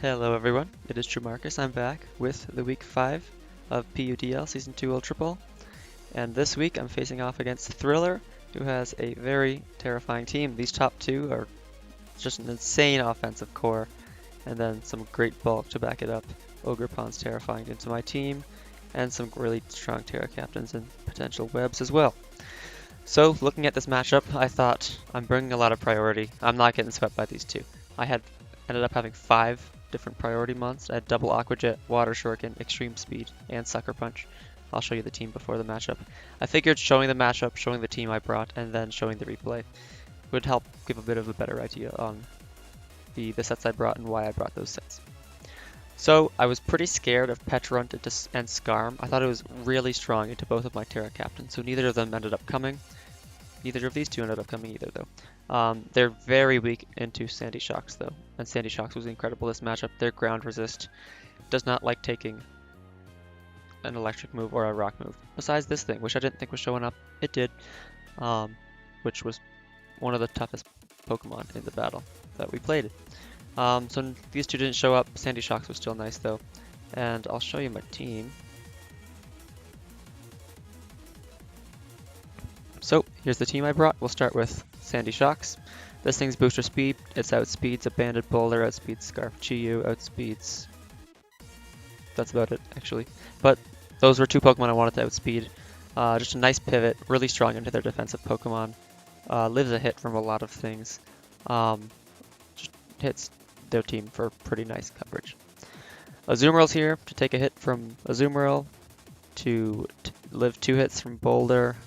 Hello everyone, it is True Marcus. I'm back with the week 5 of PUDL Season 2 Ultra Bowl. And this week I'm facing off against Thriller, who has a very terrifying team. These top two are just an insane offensive core, and then some great bulk to back it up. Ogre Pawn's terrifying into my team, and some really strong Terra captains and potential webs as well. So looking at this matchup, I thought I'm bringing a lot of priority. I'm not getting swept by these two. Ended up having 5 different priority months. I had double Aqua Jet, Water Shuriken, Extreme Speed, and Sucker Punch. I'll show you the team before the matchup. I figured showing the matchup, showing the team I brought, and then showing the replay would help give a bit of a better idea on the sets I brought and why I brought those sets. So I was pretty scared of Petrarunt and Skarm. I thought it was really strong into both of my Terra captains, so neither of them ended up coming. Neither of these two ended up coming either, though. They're very weak into Sandy Shocks, though, and Sandy Shocks was incredible this matchup. Their ground resist does not like taking an electric move or a rock move. Besides this thing, which I didn't think was showing up, it did, which was one of the toughest Pokemon in the battle that we played. So these two didn't show up. Sandy Shocks was still nice, though, and I'll show you my team. So here's the team I brought. We'll start with Sandy Shocks. This thing's booster speed. It's outspeeds a Banded Boulder, outspeeds Scarf Chi-Yu, outspeeds... That's about it, actually. But those were 2 Pokemon I wanted to outspeed. Just a nice pivot, really strong into their defensive Pokemon. Lives a hit from a lot of things. Just hits their team for pretty nice coverage. Azumarill's here to take a hit from Azumarill, to live 2 hits from Boulder.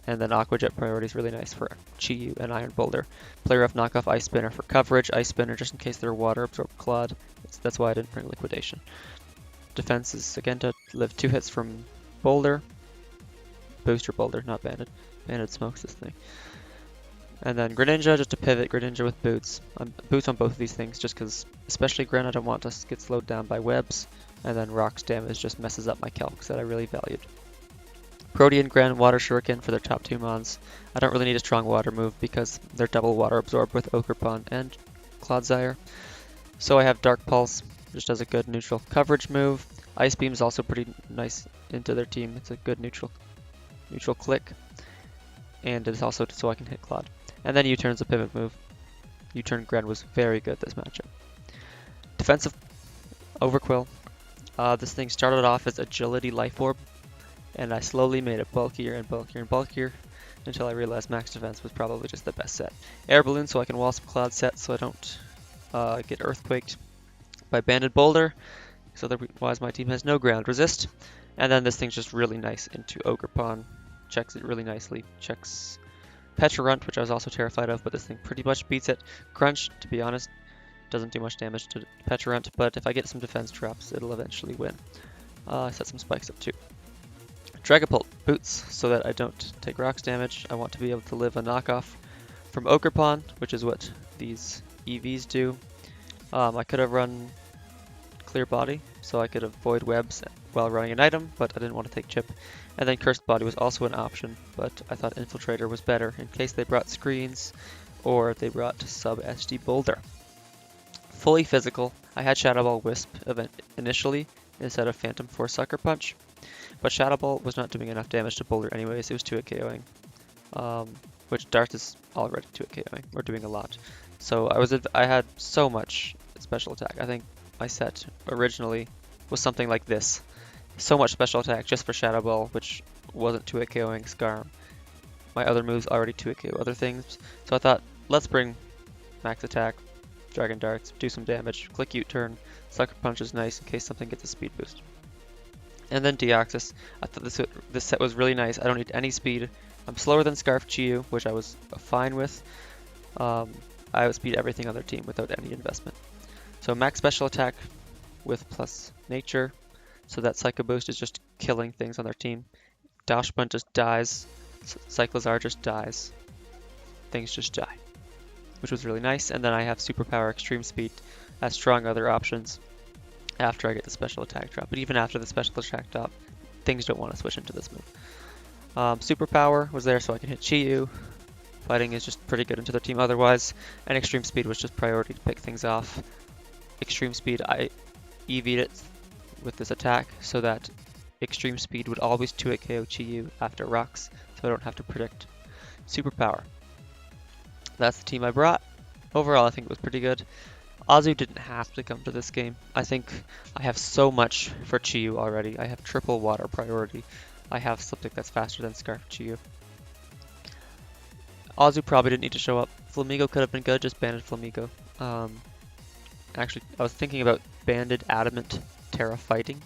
And then Aqua Jet priority is really nice for Chi-Yu and Iron Boulder. Play Rough knockoff Ice Spinner for coverage. Ice Spinner just in case they're water absorb Clod. That's why I didn't bring Liquidation. Defense is again to live 2 hits from Boulder. Booster Boulder, not Banded. Banded smokes this thing. And then Greninja just to pivot. Greninja with Boots. Boots on both of these things just because, especially Gren, I don't want to get slowed down by webs. And then Rock's damage just messes up my calcs that I really valued. Protean, Gren, Water Shuriken for their top 2 mons. I don't really need a strong water move because they're double water absorb with Ogre Pawn and Clodsire. So I have Dark Pulse, just as a good neutral coverage move. Ice Beam is also pretty nice into their team. It's a good neutral click. And it's also so I can hit Clod. And then U-Turn's a pivot move. U-Turn Gren was very good this matchup. Defensive Overquill. This thing started off as Agility Life Orb, and I slowly made it bulkier and bulkier and bulkier until I realized Max Defense was probably just the best set. Air Balloon so I can wall some Cloud sets so I don't get Earthquaked by Banded Boulder, so otherwise my team has no ground resist. And then this thing's just really nice into Ogre Pawn. Checks it really nicely. Checks Petrarunt, which I was also terrified of, but this thing pretty much beats it. Crunch, to be honest, doesn't do much damage to Petrarunt, but if I get some defense drops, it'll eventually win. I set some spikes up too. Dragapult boots so that I don't take rocks damage. I want to be able to live a knockoff from Ogre Pawn, which is what these EVs do. I could have run Clear Body, so I could avoid webs while running an item, but I didn't want to take chip. And then Cursed Body was also an option, but I thought Infiltrator was better in case they brought screens or they brought sub SD Boulder. Fully physical, I had Shadow Ball Wisp event initially instead of Phantom Force Sucker Punch. But Shadow Ball was not doing enough damage to Boulder anyways, it was 2-hit KOing. Which Darth is already 2-hit KOing, or doing a lot. So I had so much special attack. I think my set originally was something like this. So much special attack just for Shadow Ball, which wasn't 2-hit KOing Skarm. My other moves already 2-hit KO other things. So I thought, let's bring max attack, Dragon Darts, do some damage, click U-turn, Sucker Punch is nice in case something gets a speed boost. And then Deoxys. I thought this set was really nice. I don't need any speed. I'm slower than Scarf Chi-Yu, which I was fine with. I outspeed everything on their team without any investment. So max special attack with plus nature, so that Psycho Boost is just killing things on their team. Dashbunt just dies. Cyclizar just dies. Things just die, which was really nice. And then I have Superpower Extreme Speed as strong other options after I get the special attack drop. But even after the special attack drop, things don't want to switch into this move. Superpower was there so I can hit Chi-Yu. Fighting is just pretty good into their team otherwise. And Extreme Speed was just priority to pick things off. extreme speed, I EV'd it with this attack so that extreme speed would always 2-hit KO Chi-Yu after rocks, so I don't have to predict superpower. That's the team I brought. Overall, I think it was pretty good. Azu didn't have to come to this game. I think I have so much for Chi-Yu already. I have triple water priority. I have something that's faster than Scarf Chi-Yu. Azu probably didn't need to show up. Flamigo could have been good, just banded Flamigo. Actually, I was thinking about banded Adamant Terra fighting.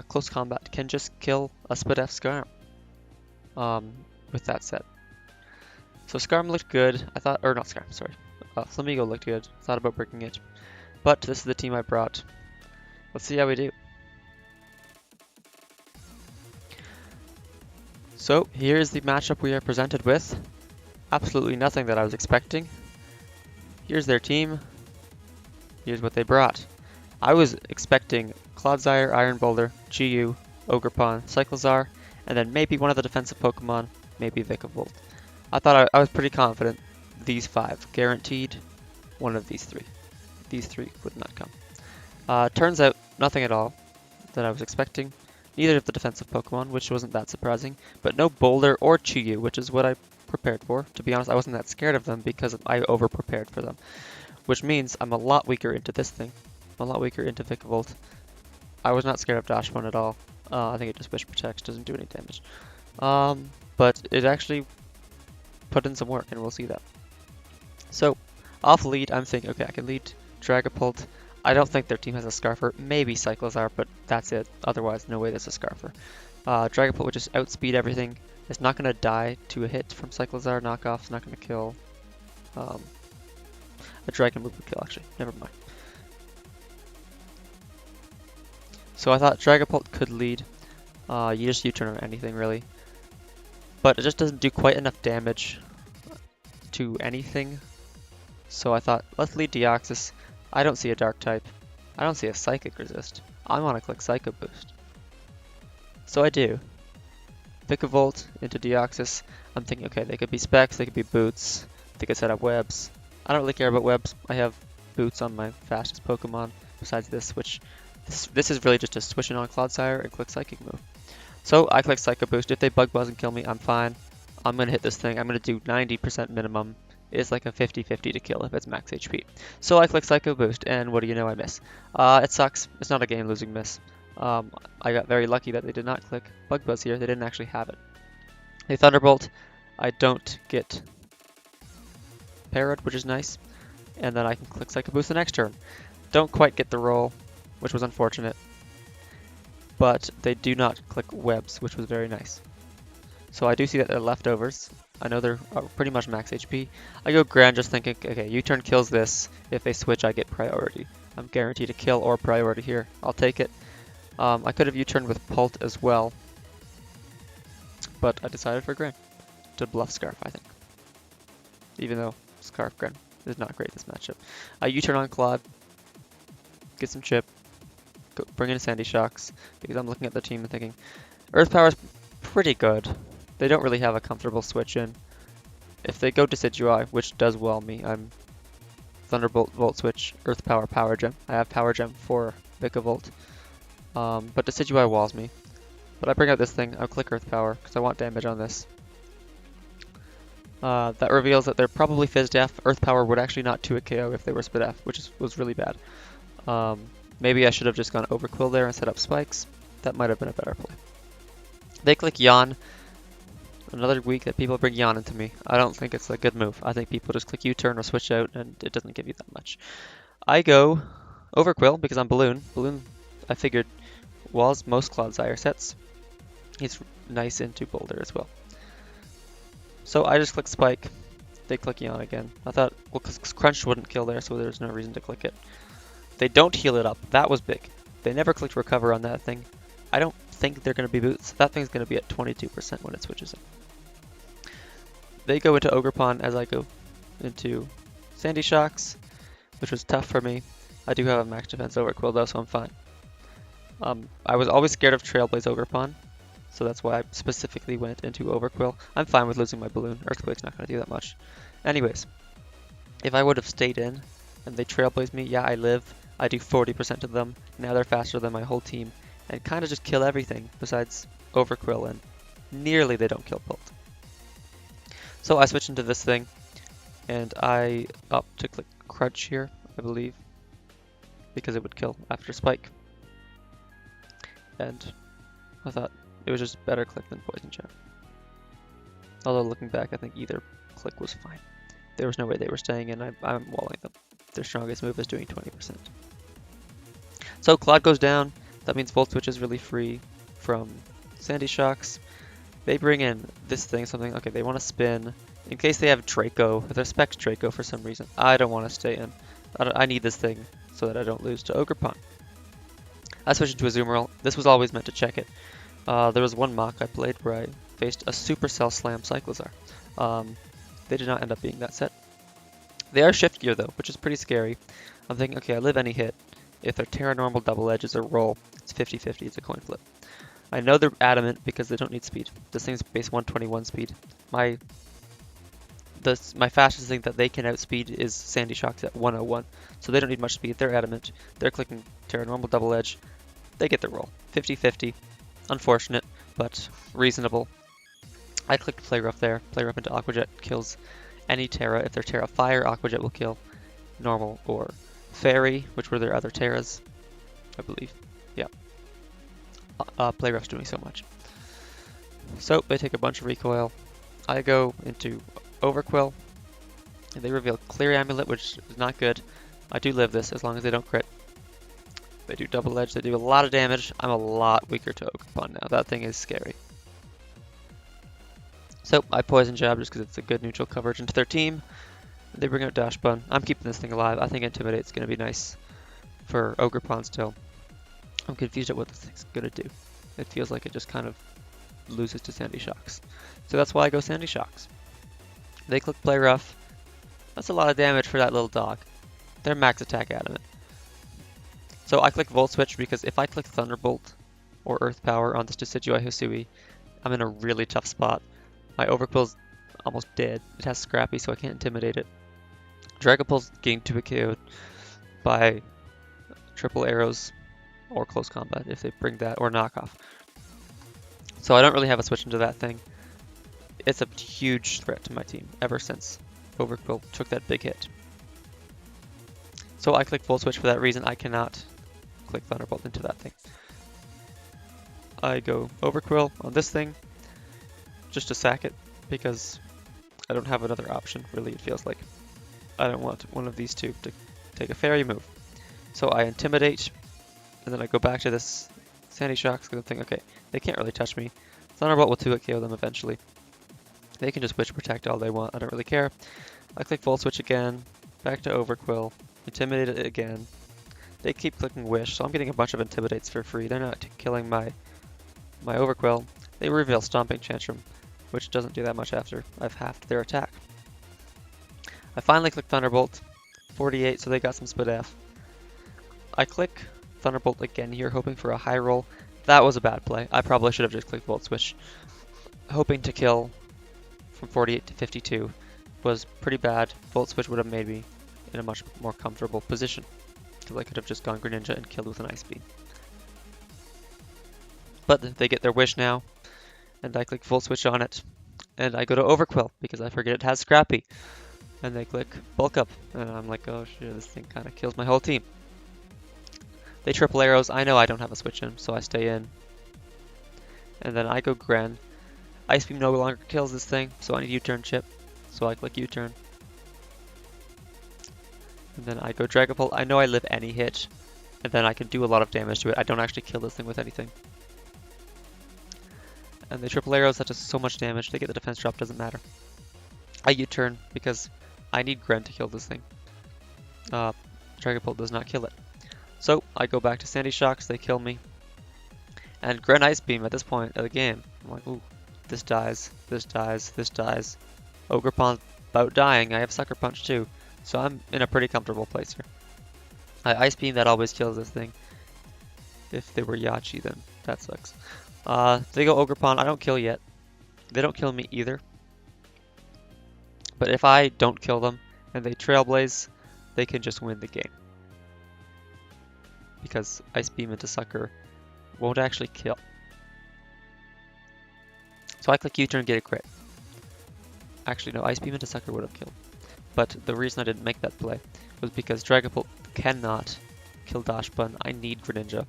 Close combat can just kill a Spit F Skarm with that set. So Skarm looked good. I thought, or not Skarm, sorry. Flamigo looked good. Thought about breaking it. But this is the team I brought. Let's see how we do. So here's the matchup we are presented with. Absolutely nothing that I was expecting. Here's their team. Here's what they brought. I was expecting Clodsire, Iron Boulder, Chi-Yu, Ogerpon, Cyclizar, and then maybe one of the defensive Pokemon, maybe Vikavolt. I thought I was pretty confident these 5, guaranteed one of these 3. These 3 would not come. Turns out nothing at all that I was expecting. Neither of the defensive Pokemon, which wasn't that surprising, but no Boulder or Chi-Yu, which is what I prepared for. To be honest, I wasn't that scared of them because I over-prepared for them, which means I'm a lot weaker into this thing. I'm a lot weaker into Vikavolt. I was not scared of Dashmon at all. I think it just Wish Protects, doesn't do any damage. But it actually put in some work, and we'll see that. So, off lead, I'm thinking, okay, I can lead Dragapult. I don't think their team has a Scarfer. Maybe Cyclizar, but that's it. Otherwise, no way there's a Scarfer. Dragapult would just outspeed everything. It's not going to die to a hit from Cyclizar. Knockoff. It's not going to kill. A Dragon move would kill, actually. Never mind. So I thought Dragapult could lead. You just U-turn on anything, really. But it just doesn't do quite enough damage to anything. So I thought, let's lead Deoxys. I don't see a Dark type. I don't see a Psychic resist. I want to click Psycho Boost. So I do. Vikavolt into Deoxys. I'm thinking, okay, they could be Specs, they could be Boots. They could set up webs. I don't really care about webs. I have Boots on my fastest Pokemon besides this, which this is really just a switch in on Clodsire and click Psychic move. So I click Psycho Boost. If they Bug Buzz and kill me, I'm fine. I'm going to hit this thing. I'm going to do 90% minimum. It's like a 50-50 to kill if it's max HP. So I click Psycho Boost, and what do you know, I miss. It sucks. It's not a game-losing miss. I got very lucky that they did not click Bug Buzz here. They didn't actually have it. They Thunderbolt. I don't get Parrot, which is nice. And then I can click Psycho Boost the next turn. Don't quite get the roll, which was unfortunate. But they do not click Webs, which was very nice. So I do see that they're leftovers. I know they're pretty much max HP. I go Grand just thinking, okay, U-turn kills this. If they switch, I get priority. I'm guaranteed to kill or priority here. I'll take it. I could have U-turned with Pult as well. But I decided for Grand. To bluff Scarf, I think. Even though Scarf Grand is not great this matchup. I U-turn on Claude. Get some chip. Go, bring in Sandy Shocks. Because I'm looking at the team and thinking, Earth Power is pretty good. They don't really have a comfortable switch in. If they go Decidueye, which does well me, I'm Thunderbolt, Volt Switch, Earth Power, Power Gem. I have Power Gem for Vikavolt. But Decidueye walls me. But I bring out this thing, I'll click Earth Power, because I want damage on this. That reveals that they're probably Fizz Def. Earth Power would actually not 2-hit KO if they were Spit F, which was really bad. Maybe I should have just gone Overquill there and set up Spikes. That might have been a better play. They click Yawn. Another week that people bring Yawn into me. I don't think it's a good move. I think people just click U-turn or switch out and it doesn't give you that much. I go Overquill because I'm Balloon. Balloon, I figured, was most Clodsire sets. He's nice into Boulder as well. So I just click Spike. They click Yawn again. I thought, well, because Crunch wouldn't kill there, so there's no reason to click it. They don't heal it up. That was big. They never clicked Recover on that thing. I don't think they're going to be Boots. That thing's going to be at 22% when it switches in. They go into Ogerpon as I go into Sandy Shocks, which was tough for me. I do have a max defense Overquill though, so I'm fine. I was always scared of Trailblaze Ogerpon, so that's why I specifically went into Overquill. I'm fine with losing my Balloon. Earthquake's not going to do that much. Anyways, if I would have stayed in and they Trailblaze me, yeah, I live. I do 40% to them. Now they're faster than my whole team and kind of just kill everything besides Overquill, and nearly they don't kill Pult. So I switch into this thing and I opt to click Crutch here, I believe, because it would kill after Spike. And I thought it was just better click than Poison Jab. Although looking back, I think either click was fine. There was no way they were staying in. I'm walling them. Their strongest move is doing 20%. So Claude goes down. That means Volt Switch is really free from Sandy Shocks. They bring in this thing, something. Okay, they want to spin. In case they have Draco, if they spec Draco for some reason, I don't want to stay in. I need this thing so that I don't lose to Ogerpon. I switched into a Zoomerl. This was always meant to check it. There was one mock I played where I faced a Supercell Slam Cyclozar. They did not end up being that set. They are Shift Gear though, which is pretty scary. I'm thinking, okay, I live any hit. If their Terra Normal Double Edge is a roll, it's 50-50, it's a coin flip. I know they're adamant because they don't need speed. This thing's base 121 speed. My fastest thing that they can outspeed is Sandy Shocks at 101, so they don't need much speed. They're adamant. They're clicking Terra Normal Double Edge. They get the roll. 50-50. Unfortunate, but reasonable. I clicked Play Rough there. Play Rough into Aqua Jet kills any Terra. If they're Terra Fire, Aqua Jet will kill Normal or Fairy, which were their other Terras, I believe. Yeah. Play Rough's doing so much. So they take a bunch of recoil. I go into Overquill, and they reveal Clear Amulet, which is not good. I do live this as long as they don't crit. They do Double Edge, they do a lot of damage. I'm a lot weaker to Ogerpon now. That thing is scary. So I Poison Jab just because it's a good neutral coverage into their team. They bring out Dash Bun. I'm keeping this thing alive. I think Intimidate's going to be nice for Ogerpon still. I'm confused at what this thing's going to do. It feels like it just kind of loses to Sandy Shocks. So that's why I go Sandy Shocks. They click Play Rough. That's a lot of damage for that little dog. They're max attack adamant. So I click Volt Switch because if I click Thunderbolt or Earth Power on this Decidueye Hisui, I'm in a really tough spot. My Overquill's almost dead. It has Scrappy, so I can't intimidate it. Dragapult's getting 2 KO'd by triple arrows or close combat if they bring that, or knockoff. So I don't really have a switch into that thing. It's a huge threat to my team ever since Overquill took that big hit. So I click Volt Switch for that reason. I cannot click Thunderbolt into that thing. I go Overquill on this thing just to sack it because I don't have another option, really, it feels like. I don't want one of these two to take a fairy move. So I Intimidate, and then I go back to this Sandy Shocks because I think, okay, they can't really touch me. Thunderbolt will 2-hit KO them eventually. They can just Witch Protect all they want, I don't really care. I click Volt Switch again, back to Overquill, Intimidate it again. They keep clicking Wish, so I'm getting a bunch of Intimidates for free. They're not killing my Overquill. They reveal Stomping Tantrum, which doesn't do that much after I've halved their attack. I finally click Thunderbolt, 48, so they got some Spit F. I click Thunderbolt again here, hoping for a high roll. That was a bad play. I probably should have just clicked Volt Switch. Hoping to kill from 48 to 52 was pretty bad. Volt Switch would have made me in a much more comfortable position, because I could have just gone Greninja and killed with an Ice Beam. But they get their wish now, and I click Volt Switch on it, and I go to Overquill because I forget it has Scrappy, and they click Bulk Up, and I'm like, oh shit, this thing kind of kills my whole team. They triple arrows. I know I don't have a switch in, so I stay in, and then I go Gren. Ice Beam no longer kills this thing, so I need U-turn chip, so I click U-turn. And then I go Dragapult. I know I live any hit, and then I can do a lot of damage to it. I don't actually kill this thing with anything. And they triple arrows, that does so much damage. They get the defense drop, doesn't matter. I U-turn because I need Gren to kill this thing. Dragapult does not kill it. So I go back to Sandy Shocks, they kill me. And Gren Ice Beam at this point of the game. I'm like, ooh, this dies, this dies, this dies. Ogerpon's about dying. I have Sucker Punch too. So I'm in a pretty comfortable place here. I Ice Beam, that always kills this thing. If they were Yachi, then that sucks. They go Ogerpon. I don't kill yet. They don't kill me either. But if I don't kill them and they Trailblaze, they can just win the game. because Ice Beam into Sucker won't actually kill. So I click U-turn, get a crit. Actually, no, Ice Beam into Sucker would have killed. But the reason I didn't make that play was because Dragapult cannot kill Dash Bun. I need Greninja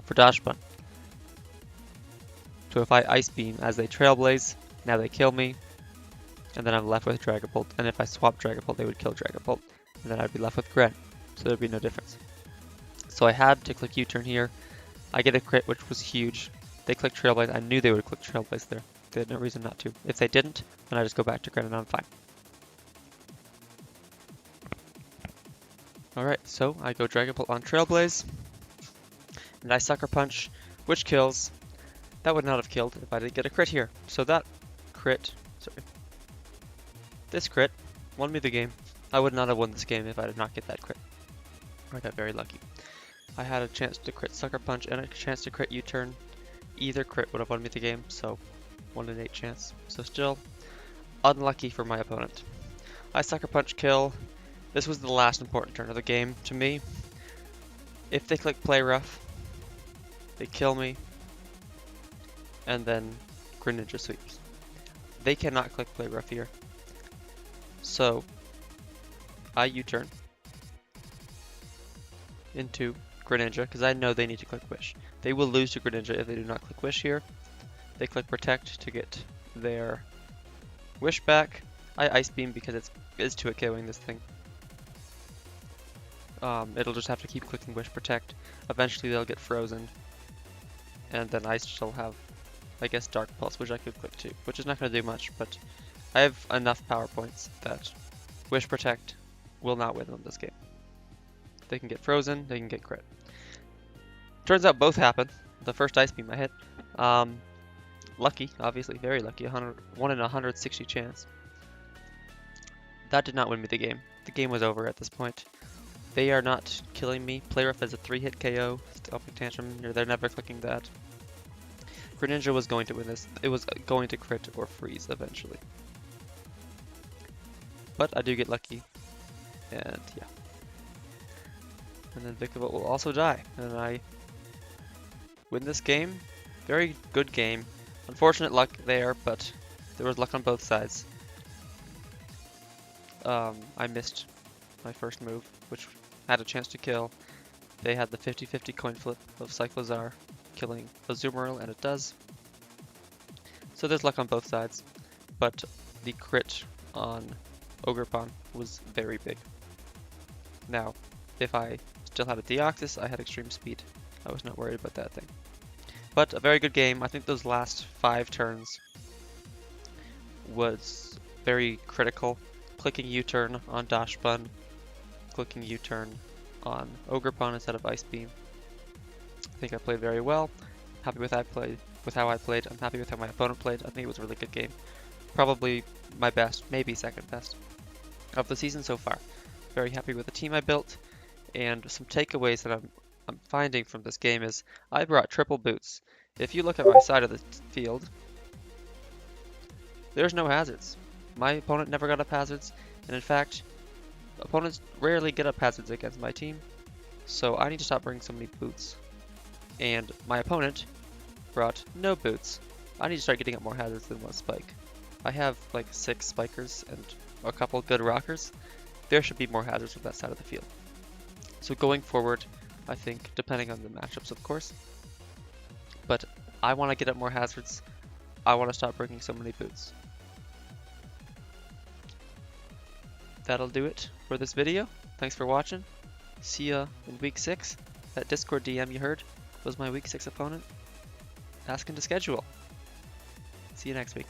for Dash Bun. So if I Ice Beam as they Trailblaze, now they kill me, and then I'm left with Dragapult. And if I swap Dragapult, they would kill Dragapult, and then I'd be left with Gren. So there'd be no difference. So I had to click U-turn here. I get a crit, which was huge. They click Trailblaze. I knew they would click Trailblaze there. They had no reason not to. If they didn't, then I just go back to Gren and I'm fine. Alright, so I go Dragapult on Trailblaze, and I Sucker Punch, which kills. That would not have killed if I didn't get a crit here. So that crit, this crit won me the game. I would not have won this game if I did not get that crit. I got very lucky. I had a chance to crit Sucker Punch and a chance to crit U-turn. Either crit would have won me the game, so 1 in 8 chance. So still unlucky for my opponent. I Sucker Punch kill. This was the last important turn of the game to me. If they click Play Rough, they kill me, and then Greninja sweeps. They cannot click Play Rough here. So I U-turn into Greninja because I know they need to click Wish. They will lose to Greninja if they do not click Wish here. They click Protect to get their Wish back. I Ice Beam because it's 2-hit KOing this thing. It'll just have to keep clicking Wish Protect. Eventually they'll get frozen. And then I still have, I guess, Dark Pulse, which I could click too, which is not going to do much, but I have enough power points that Wish Protect will not win them this game. They can get frozen, they can get crit. Turns out both happen. The first Ice Beam I hit. Lucky, obviously, very lucky. 1 in 160 chance. That did not win me the game. The game was over at this point. They are not killing me. Play Rough is a 3-hit KO. Stopping Tantrum, they're never clicking that. Greninja was going to win this. It was going to crit or freeze eventually. But I do get lucky. And yeah. And then Vikavolt will also die. And I win this game. Very good game. Unfortunate luck there, but there was luck on both sides. I missed my first move, which had a chance to kill. They had the 50-50 coin flip of Cyclozar killing Azumarill, and it does. So there's luck on both sides, but the crit on Ogerpon was very big. Now, if I still had a Deoxys, I had extreme speed. I was not worried about that thing. But a very good game. I think those last 5 turns was very critical. Clicking U-turn on Dash Bun, clicking U-turn on Ogerpon instead of Ice Beam. I think I played very well. Happy with how I played. I'm happy with how my opponent played. I think it was a really good game. Probably my best, maybe second best of the season so far. Very happy with the team I built, and some takeaways that I'm finding from this game is I brought triple boots. If you look at my side of the field, there's no hazards. My opponent never got up hazards, and in fact, opponents rarely get up hazards against my team, so I need to stop bringing so many boots. And my opponent brought no boots. I need to start getting up more hazards than 1 spike. I have like 6 spikers and a couple good rockers. There should be more hazards with that side of the field. So going forward, I think, depending on the matchups of course, but I want to get up more hazards. I want to stop bringing so many boots. That'll do it for this video. Thanks for watching. See ya in week 6. That Discord DM you heard was my week 6 opponent asking to schedule. See you next week.